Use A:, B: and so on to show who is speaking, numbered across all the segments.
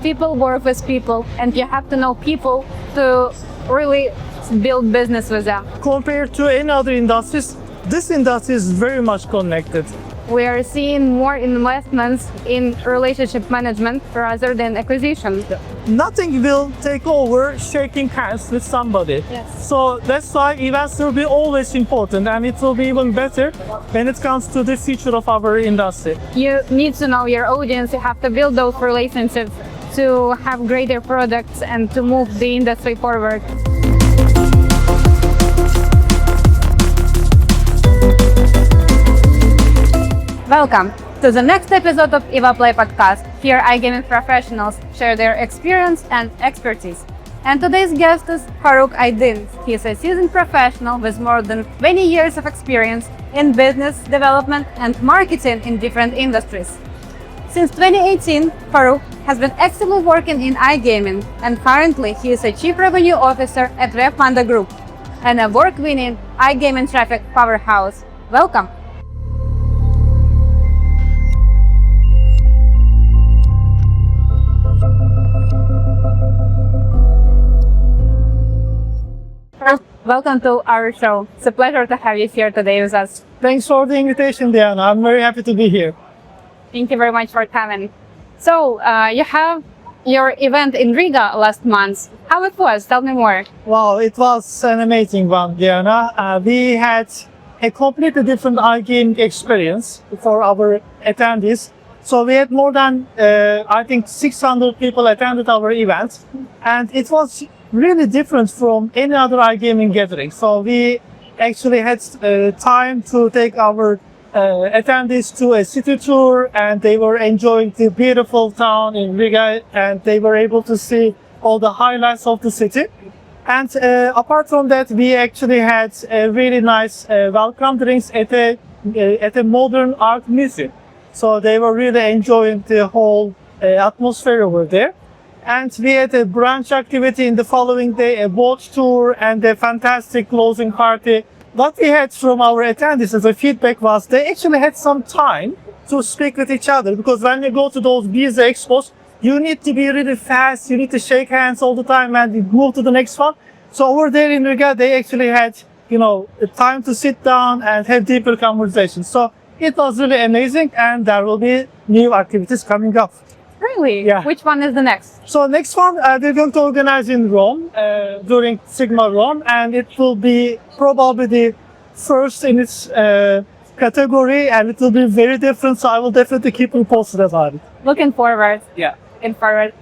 A: People work with people, and you have to know people to really build business with them.
B: Compared to any other industries, this industry is very much connected.
A: We are seeing more investments in relationship management rather than acquisition.
B: Nothing will take over shaking hands with somebody.
A: Yes.
B: So that's why events will be always important, and it will be even better when it comes to the future of our industry.
A: You need to know your audience, you have to build those relationships to have greater products and to move the industry forward. Welcome to the next episode of Evoplay podcast. Here iGaming professionals share their experience and expertise. And today's guest is Faruk Aydin. He is a seasoned professional with more than 20 years of experience in business development and marketing in different industries. Since 2018, Faruk has been actively working in iGaming, and currently he is a Chief Revenue Officer at Revpanda Group, an award-winning iGaming traffic powerhouse. Welcome. Welcome to our show. It's a pleasure to have you here today with us.
B: Thanks for the invitation, Diana. I'm very happy to be here.
A: Thank you very much for coming. So, you have your event in Riga last month. How it was? Tell me more.
B: Wow, it was an amazing one, Diana. We had a completely different iGaming experience for our attendees. So we had more than, I think, 600 people attended our event, and it was really different from any other iGaming gathering. So we actually had time to take our attendees to a city tour, and they were enjoying the beautiful town in Riga, and they were able to see all the highlights of the city. And apart from that, we actually had really nice welcome drinks at a modern art museum. So they were really enjoying the whole atmosphere over there. And we had a brunch activity in the following day, a boat tour, and a fantastic closing party. What we had from our attendees as a feedback was they actually had some time to speak with each other, because when you go to those busy expos, you need to be really fast, you need to shake hands all the time and move to the next one. So over there in Riga, they actually had, time to sit down and have deeper conversations. So it was really amazing, and there will be new activities coming up.
A: Really?
B: Yeah.
A: Which one is the next?
B: So next one, we're going to organize in Rome during Sigma Rome, and it will be probably the first in its category, and it will be very different. So I will definitely keep you posted about it.
A: Looking forward.
B: Yeah.
A: Looking forward.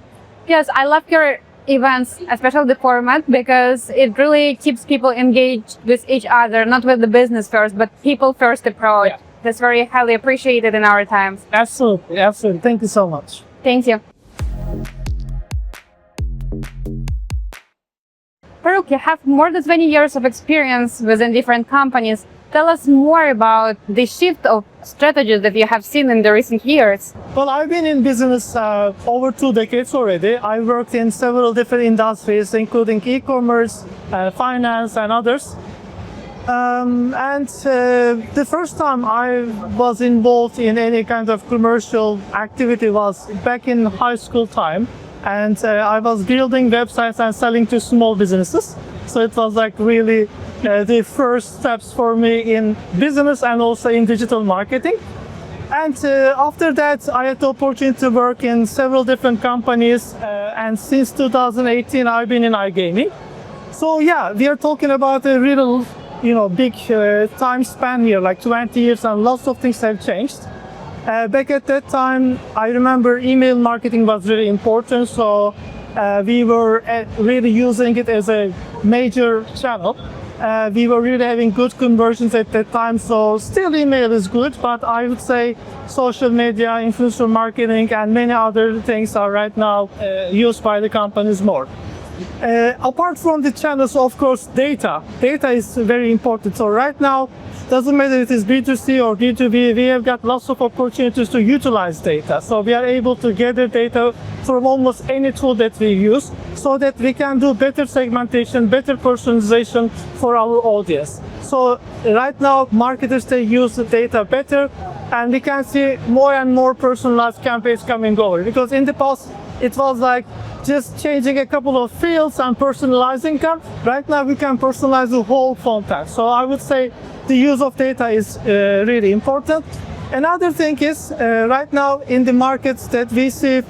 A: Yes, I love your events, especially the format, because it really keeps people engaged with each other, not with the business first, but people first approach. Yeah. That's very highly appreciated in our times.
B: Absolutely, absolutely. Thank you so much.
A: Thank you. Faruk, you have more than 20 years of experience within different companies. Tell us more about the shift of strategies that you have seen in the recent years.
B: Well, I've been in business over 2 decades already. I worked in several different industries, including e-commerce, finance, and others. The first time I was involved in any kind of commercial activity was back in high school time, and I was building websites and selling to small businesses. So it was like really the first steps for me in business and also in digital marketing. And after that, I had the opportunity to work in several different companies, and since 2018 I've been in iGaming. So yeah, we are talking about a real big time span here, like 20 years, and lots of things have changed. Back at that time, I remember email marketing was really important, so we were really using it as a major channel. We were really having good conversions at that time, so still email is good, but I would say social media, influencer marketing, and many other things are right now used by the companies more. Apart from the channels, of course, data is very important. So right now, doesn't matter if it is B2C or B2B, we have got lots of opportunities to utilize data. So we are able to gather data from almost any tool that we use, so that we can do better segmentation, better personalization for our audience. So right now, marketers, they use the data better, and we can see more and more personalized campaigns coming over. Because in the past, it was like just changing a couple of fields and personalizing them. Right now we can personalize the whole content. So I would say the use of data is really important. Another thing is right now in the markets that we see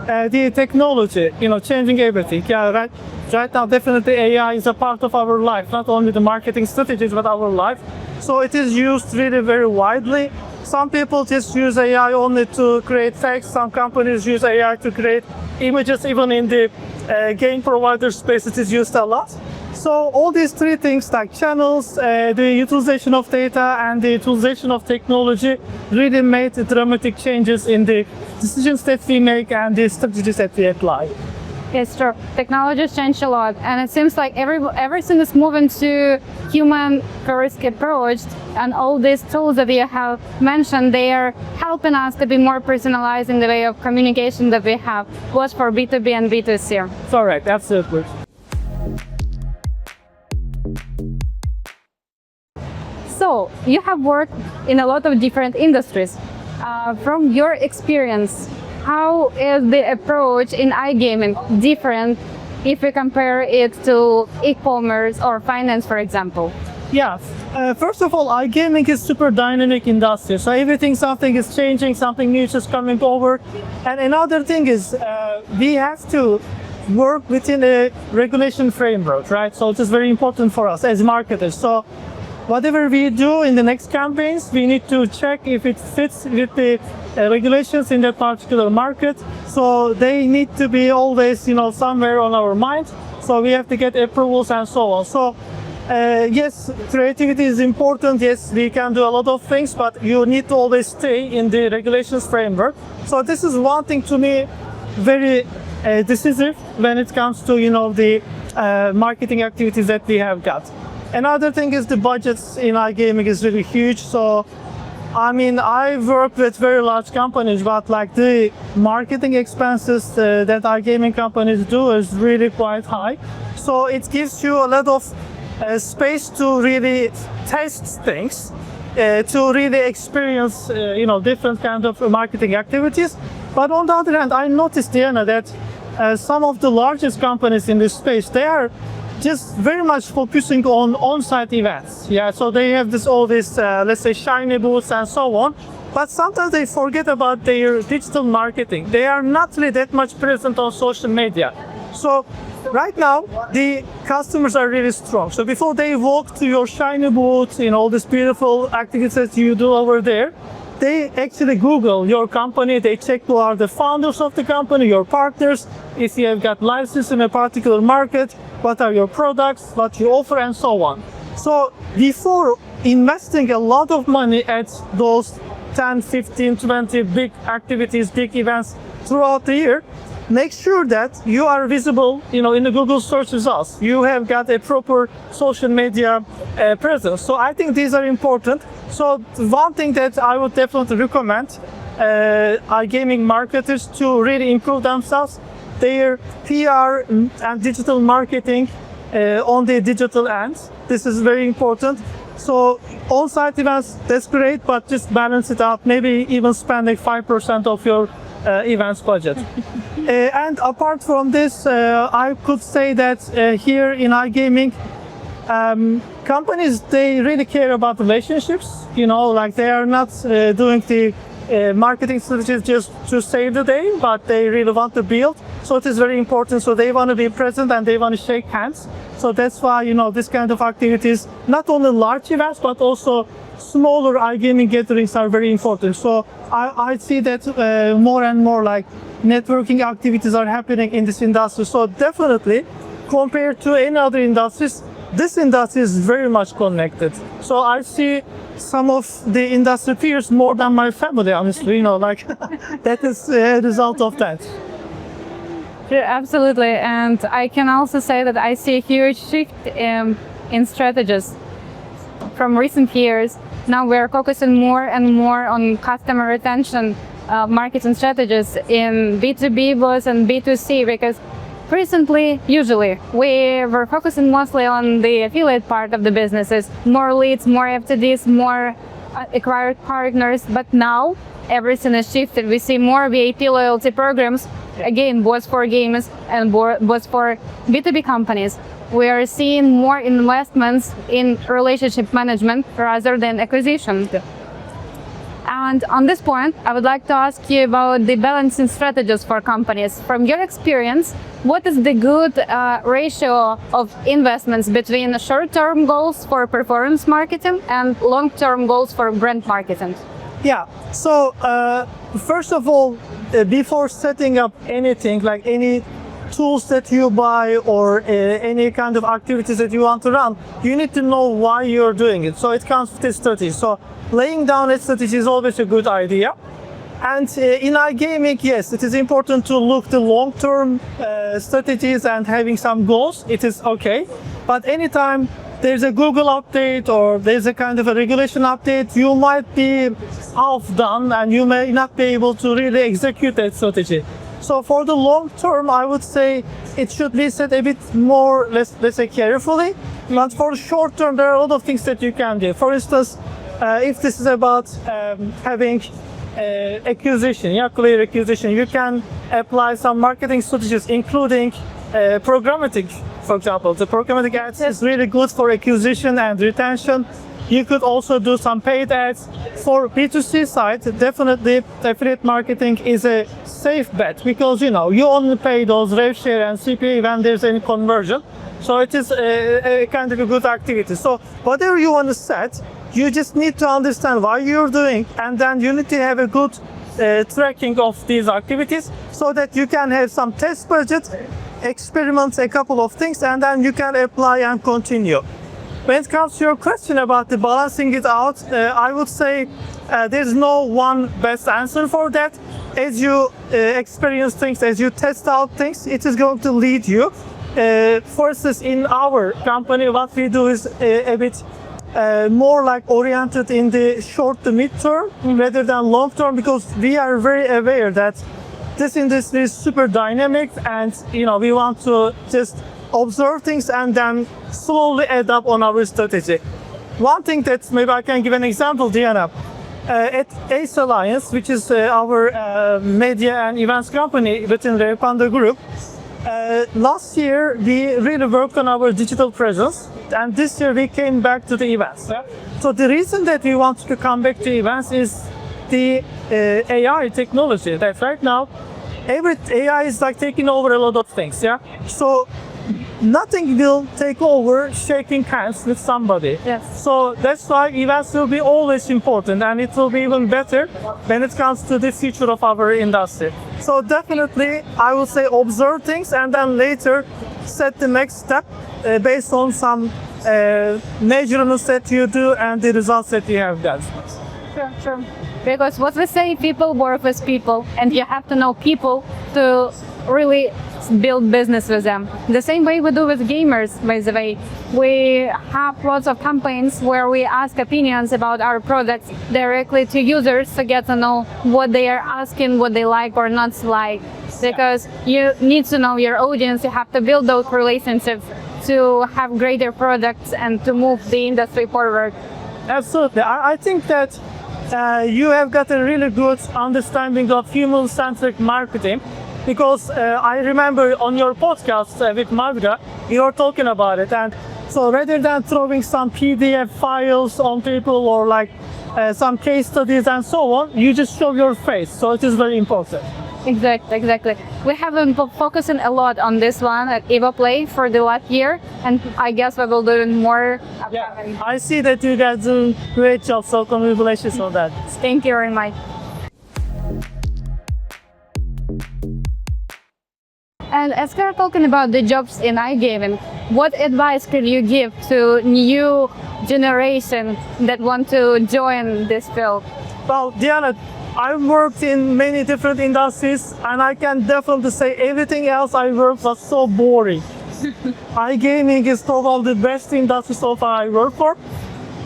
B: the technology, changing everything. Yeah, right now definitely AI is a part of our life, not only the marketing strategies, but our life. So it is used really very widely. Some people just use AI only to create text. Some companies use AI to create images. Even in the game provider space, it is used a lot. So all these three things like channels, the utilization of data and the utilization of technology really made dramatic changes in the decisions that we make and the strategies that we apply.
A: It's true. Technology changed a lot, and it seems like everything is moving to human-first approach. And all these tools that we have mentioned, they are helping us to be more personalized in the way of communication that we have, both for B2B and B2C.
B: Correct, absolutely.
A: So, you have worked in a lot of different industries. From your experience, how is the approach in iGaming different if we compare it to e-commerce or finance, for example?
B: Yeah, first of all, iGaming is super dynamic industry. So something is changing, something new is just coming over. And another thing is we have to work within a regulation framework, right? So it is very important for us as marketers. So whatever we do in the next campaigns, we need to check if it fits with the regulations in that particular market. So they need to be always, somewhere on our mind. So we have to get approvals and so on. So yes, creativity is important. Yes, we can do a lot of things, but you need to always stay in the regulations framework. So this is one thing to me very decisive when it comes to, the marketing activities that we have got. Another thing is the budgets in iGaming is really huge. So, I work with very large companies, but like the marketing expenses that iGaming companies do is really quite high. So it gives you a lot of space to really test things, to really experience, different kind of marketing activities. But on the other hand, I noticed, Diana, that some of the largest companies in this space, they are just very much focusing on on-site events. Yeah, so they have all this, let's say, shiny booths and so on. But sometimes they forget about their digital marketing. They are not really that much present on social media. So right now, the customers are really strong. So before they walk to your shiny booth, all these beautiful activities that you do over there, they actually Google your company. They check who are the founders of the company, your partners, if you have got license in a particular market, what are your products, what you offer, and so on. So before investing a lot of money at those 10, 15, 20 big activities, big events throughout the year, make sure that you are visible, in the Google search results. You have got a proper social media presence. So I think these are important. So one thing that I would definitely recommend iGaming marketers to really improve themselves, their PR and digital marketing on the digital end. This is very important. So on-site events, that's great, but just balance it out. Maybe even spending 5% of your events budget. And apart from this, I could say that here in iGaming, companies, they really care about relationships. Like they are not doing the marketing strategies just to save the day, but they really want to build. So it is very important. So they want to be present and they want to shake hands. So that's why, this kind of activities, not only large events, but also smaller iGaming gatherings are very important. So I see that more and more like networking activities are happening in this industry. So definitely, compared to any other industries, this industry is very much connected. So I see some of the industry peers more than my family, honestly, like that is a result of that.
A: Yeah, absolutely. And I can also say that I see a huge shift in strategies from recent years. Now we're focusing more and more on customer retention marketing strategies in B2B both and B2C, because recently, usually, we were focusing mostly on the affiliate part of the businesses, more leads, more FTDs, more acquired partners, but now everything is shifted. We see more VIP loyalty programs, again, both for gamers and both for B2B companies. We are seeing more investments in relationship management rather than acquisition. And on this point, I would like to ask you about the balancing strategies for companies. From your experience, what is the good ratio of investments between short-term goals for performance marketing and long-term goals for brand marketing?
B: Yeah, so first of all, before setting up anything, like any tools that you buy or any kind of activities that you want to run, you need to know why you're doing it. So it comes with a strategy. So laying down a strategy is always a good idea. And in iGaming, yes, it is important to look the long-term strategies and having some goals. It is okay. But anytime there's a Google update or there's a kind of a regulation update, you might be half done and you may not be able to really execute that strategy. So for the long term, I would say it should be set a bit more, let's say, carefully. But for the short term, there are a lot of things that you can do. For instance, if this is about having acquisition, clear acquisition, you can apply some marketing strategies, including programmatic, for example. The programmatic ads is really good for acquisition and retention. You could also do some paid ads. For B2C side, definitely affiliate marketing is a safe bet because you only pay those rev share and CPA when there's any conversion. So it is a kind of a good activity. So whatever you want to set, you just need to understand why you're doing, and then you need to have a good tracking of these activities so that you can have some test budget, experiment a couple of things, and then you can apply and continue. When it comes to your question about the balancing it out, I would say there's no one best answer for that. As you experience things, as you test out things, it is going to lead you. For instance, in our company, what we do is a bit more like oriented in the short to mid-term rather than long-term, because we are very aware that this industry is super dynamic, and we want to just observe things and then slowly add up on our strategy. One thing that maybe I can give an example, Diana. At Ace Alliance, which is our media and events company within Revpanda Group, last year we really worked on our digital presence, and this year we came back to the events. So the reason that we want to come back to events is the AI technology. That right now, every AI is like taking over a lot of things. So nothing will take over shaking hands with somebody.
A: Yes.
B: So that's why events will be always important, and it will be even better when it comes to the future of our industry. So definitely, I will say observe things and then later set the next step based on some measurements that you do and the results that you have got.
A: Sure. Because what we say, people work with people, and you have to know people to really build business with them. The same way we do with gamers, by the way. We have lots of campaigns where we ask opinions about our products directly to users to get to know what they are asking, what they like or not like. Because you need to know your audience, you have to build those relationships to have greater products and to move the industry forward.
B: Absolutely. I think that you have got a really good understanding of human-centric marketing, because I remember on your podcast with Marga, you were talking about it. And so rather than throwing some PDF files on people or like some case studies and so on, you just show your face. So it is very important.
A: Exactly. We have been focusing a lot on this one at Evoplay for the last year, and I guess we will do more.
B: Yeah, I see that you guys do great job, so congratulations on that.
A: Thank you very much. And as we're talking about the jobs in iGaming, what advice could you give to new generation that want to join this field?
B: Well, Diana, I've worked in many different industries, and I can definitely say everything else I worked was so boring. iGaming is probably the best industry so far I work for.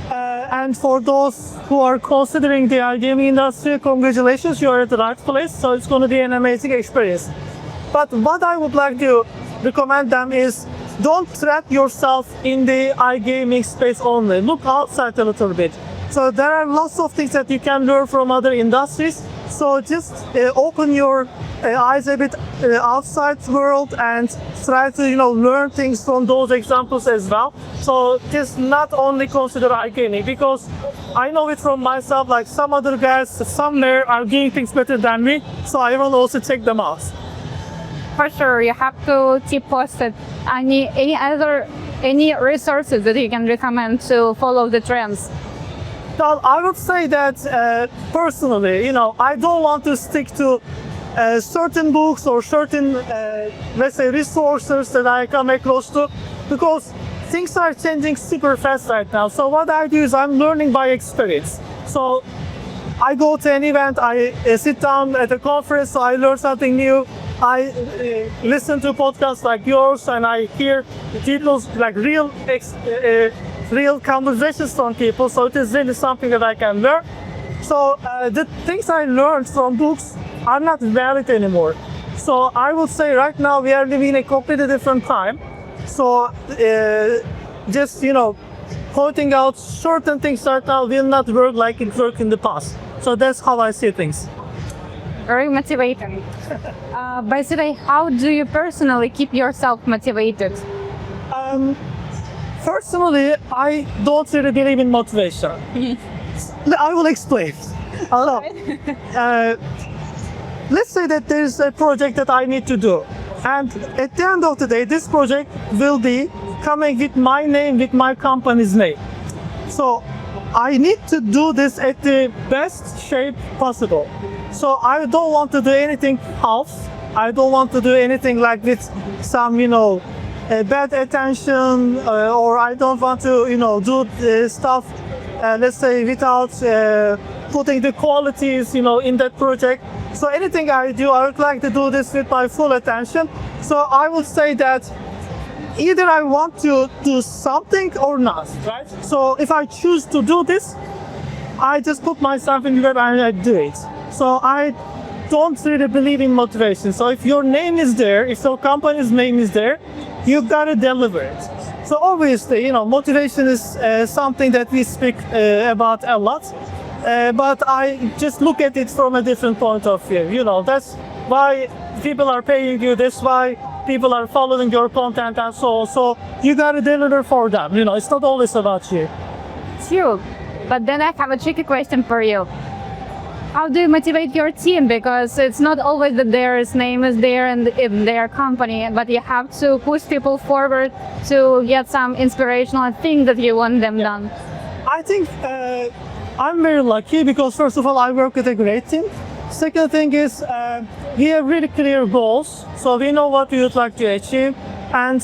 B: And for those who are considering the iGaming industry, congratulations, you're at the right place. So it's going to be an amazing experience. But what I would like to recommend them is don't trap yourself in the iGaming space only. Look outside a little bit. So there are lots of things that you can learn from other industries. So just open your eyes a bit outside the world and try to learn things from those examples as well. So just not only consider iGaming, because I know it from myself, like some other guys somewhere are doing things better than me, so I will also check them out.
A: For sure, you have to keep posted. Any resources that you can recommend to follow the trends?
B: Well, I would say that personally, I don't want to stick to certain books or certain, let's say, resources that I come across to, because things are changing super fast right now. So what I do is I'm learning by experience. So I go to an event, I sit down at a conference, so I learn something new. I listen to podcasts like yours, and I hear details like real conversations from people. So it is really something that I can learn. So the things I learned from books are not valid anymore. So I would say right now we are living in a completely different time. So just pointing out certain things right now will not work like it worked in the past. So that's how I see things.
A: Very motivating. By the way, how do you personally keep yourself motivated?
B: Personally, I don't really believe in motivation. I will explain. Let's say that there's a project that I need to do, and at the end of the day, this project will be coming with my name, with my company's name. So I need to do this at the best shape possible. So I don't want to do anything half. I don't want to do anything like with some, bad attention, or I don't want to, do stuff, let's say, without putting the qualities, in that project. So anything I do, I would like to do this with my full attention. So I would say that either I want to do something or not, right? So if I choose to do this, I just put myself in there and I do it. So I don't really believe in motivation. So if your name is there, if your company's name is there, you gotta deliver it. So obviously, motivation is something that we speak about a lot, but I just look at it from a different point of view. That's why people are paying you. That's why people are following your content and so on. So you gotta deliver for them. It's not always about you.
A: True, but then I have a tricky question for you. How do you motivate your team? Because it's not always that their name is there and in their company, but you have to push people forward to get some inspirational thing that you want them done.
B: I think I'm very lucky because first of all, I work with a great team. Second thing is we have really clear goals, so we know what we would like to achieve, and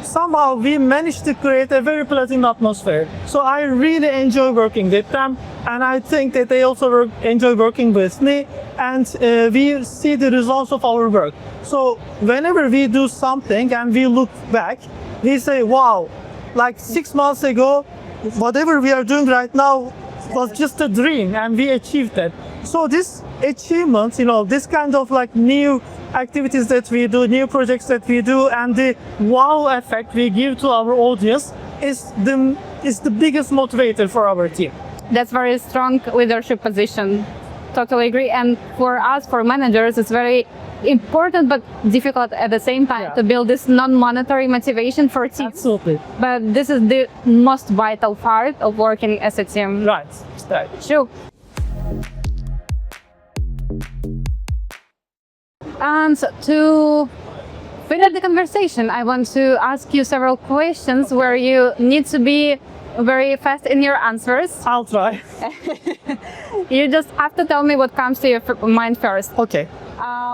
B: somehow we managed to create a very pleasant atmosphere. So I really enjoy working with them, and I think that they also enjoy working with me, and we see the results of our work. So whenever we do something and we look back, we say, wow, like 6 months ago, whatever we are doing right now was just a dream, and we achieved that. So this achievement, this kind of like new activities that we do, new projects that we do, and the wow effect we give to our audience is the biggest motivator for our team.
A: That's very strong leadership position. Totally agree. And for us, for managers, it's very important but difficult at the same time to build this non-monetary motivation for teams.
B: Absolutely.
A: But this is the most vital part of working as a team.
B: Right.
A: Sure. And to finish the conversation, I want to ask you several questions where you need to be very fast in your answers.
B: I'll try.
A: You just have to tell me what comes to your mind first.
B: Okay.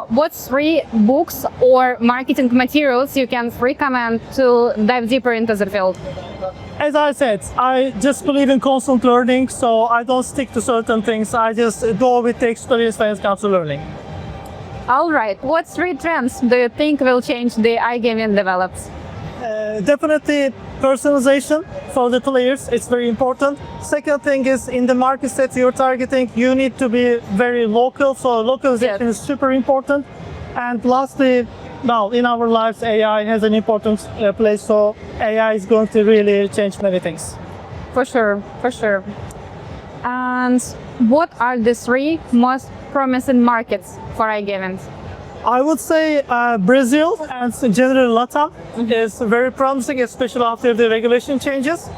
A: What 3 books or marketing materials you can recommend to dive deeper into the field?
B: As I said, I just believe in constant learning, so I don't stick to certain things. I just go with the experience when it comes to learning.
A: All right. What 3 trends do you think will change the iGaming develops?
B: Definitely personalization for the players. It's very important. Second thing is in the markets that you're targeting, you need to be very local. So localization is super important. And lastly, now in our lives, AI has an important place. So AI is going to really change many things.
A: For sure, for sure. And what are the 3 most promising markets for iGaming?
B: I would say Brazil and general LATAM is very promising, especially after the regulation changes.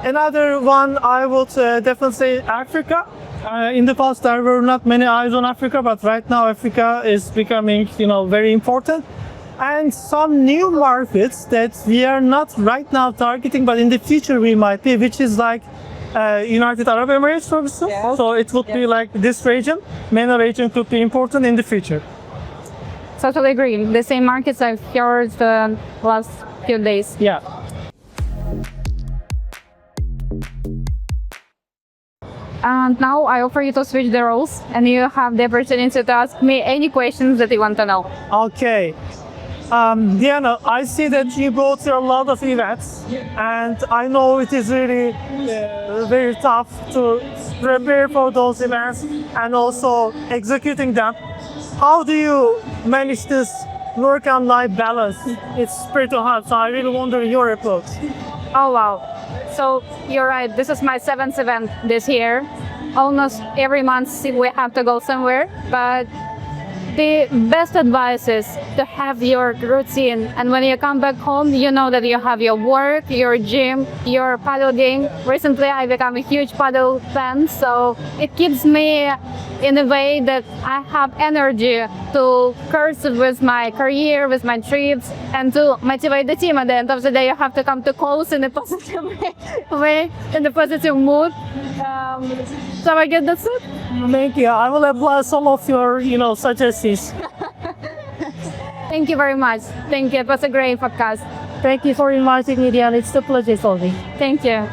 B: Another one I would definitely say Africa. In the past there were not many eyes on Africa, but right now Africa is becoming, very important. And some new markets that we are not right now targeting, but in the future we might be, which is like United Arab Emirates, for instance.
A: Yeah.
B: So it would be like this region. MENA region could be important in the future.
A: Totally agree. The same markets I've heard the last few days.
B: Yeah.
A: And now I offer you to switch the roles, and you have the opportunity to ask me any questions that you want to know.
B: Okay. Diana, I see that you go to a lot of events, and I know it is really very tough to prepare for those events and also executing them. How do you manage this work and life balance? It's pretty hard, so I really wonder your approach.
A: Oh wow. So you're right, this is my 7th event this year. Almost every month we have to go somewhere, but the best advice is to have your routine, and when you come back home, you know that you have your work, your gym, your paddle game. Recently I become a huge paddle fan, so it keeps me in a way that I have energy to curse with my career, with my trips, and to motivate the team. At the end of the day, you have to come to close in a positive way, in a positive mood. So I guess that's it.
B: Thank you. I will apply some of your, suggestions.
A: Thank you very much. Thank you. It was a great podcast.
B: Thank you for inviting me, Diana. It's a pleasure for me.
A: Thank you.